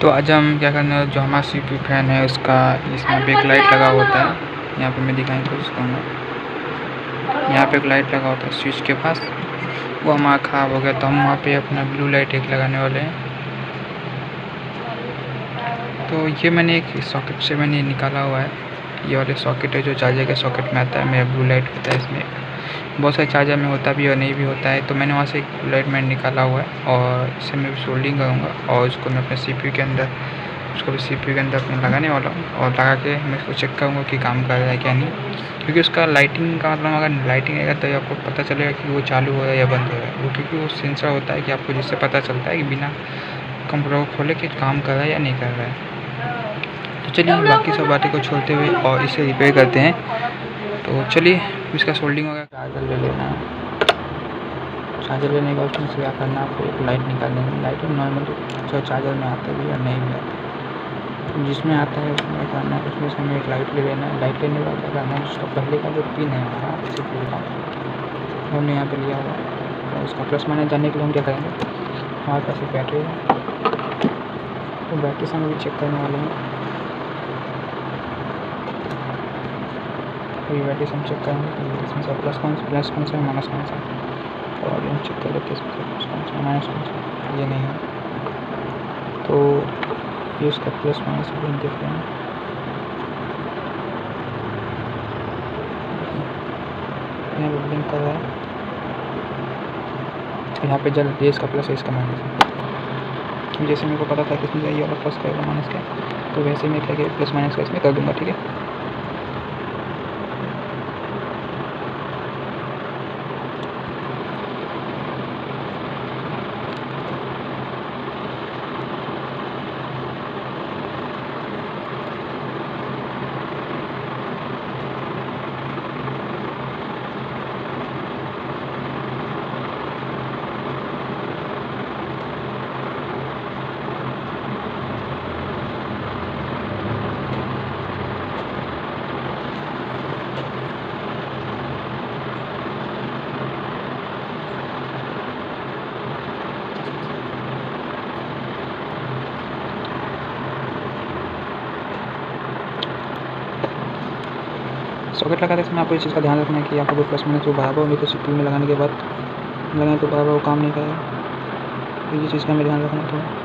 तो आज हम क्या करना है, जो हमारा सीपीयू फैन है उसका इसमें पे एक लाइट लगा होता है। यहाँ पे मैं दिखाने की कोशिश करूँगा। यहाँ पे एक लाइट लगा होता है स्विच के पास, वो हमारा ख़राब हो गया तो हम वहाँ पे अपना ब्लू लाइट एक लगाने वाले हैं। तो ये मैंने एक सॉकेट से मैंने निकाला हुआ है। ये वाले सॉकेट है जो चार्जर के सॉकेट में आता है, मेरा ब्लू लाइट होता है। इसमें बहुत सारे चार्जर में होता भी और नहीं भी होता है, तो मैंने वहाँ से एक ब्लू लाइट मैंने निकाला हुआ है और इसे मैं सोल्डिंग करूँगा और इसको मैं अपने सीपीयू के अंदर अपने लगाने वाला हूँ और लगा के मैं इसको चेक करूँगा कि काम कर रहा है क्या नहीं। क्योंकि उसका लाइटिंग का मतलब अगर लाइटिंग रहेगा तो आपको पता चलेगा कि वो चालू हो रहा है या बंद हो रहा है। वो क्योंकि वो सेंसर होता है कि आपको जिससे पता चलता है कि बिना कंप्यूटर को खोले कि काम कर रहा है या नहीं कर रहा है। तो चलिए बाकी सब बातें को छोड़ते हुए और इसे रिपेयर करते हैं। तो चलिए इसका सोल्डिंग होगा। चार्जर ले लेना है। चार्जर लेने के बाद उसमें से क्या करना है, आपको एक लाइट निकालनी है। लाइट नॉर्मल जो चार्जर में आता है या नहीं भी आता है, जिसमें आता है उसमें करना है। उसमें से हमें एक लाइट ले लेना है। लाइट लेने के बाद क्या करना है, उसका पहले का जो पिन है हमारा सीपीयू का हमने यहाँ पे लिया हुआ है, तो उसका प्लस माइनस जानने के लिए हम क्या करेंगे, हमारे पास एक बैटरी है तो बैटरी से हम भी चेक करने वाले हैं। तो ये बैटरी से हम चेक करेंगे कि इसमें से प्लस कौन सा है माइनस कौन सा है। और अभी हम चेक कर लेते हैं इसमें से प्लस कौन सा माइनस कौन सा। ये नहीं है तो ये उसका प्लस माइनस पिन देख रहे हैं। यहाँ पे ब्लिंक कर रहा है, यहाँ पे जल ये इसका प्लस है इसका माइनस है। जैसे मेरे को पता था कि इसमें ये वाला प्लस का माइनस का, तो वैसे मैं क्या कि प्लस माइनस का इसमें कर दूँगा। ठीक है, सॉकेट लगाते समय आपको इस चीज़ का ध्यान रखना है कि आपको प्लस माइनस जो बराबर हो, नहीं तो सीपीयू में लगाने के बाद लगाएं तो बराबर वो काम नहीं करेगा। तो ये चीज़ का हमें ध्यान रखना है थोड़ा।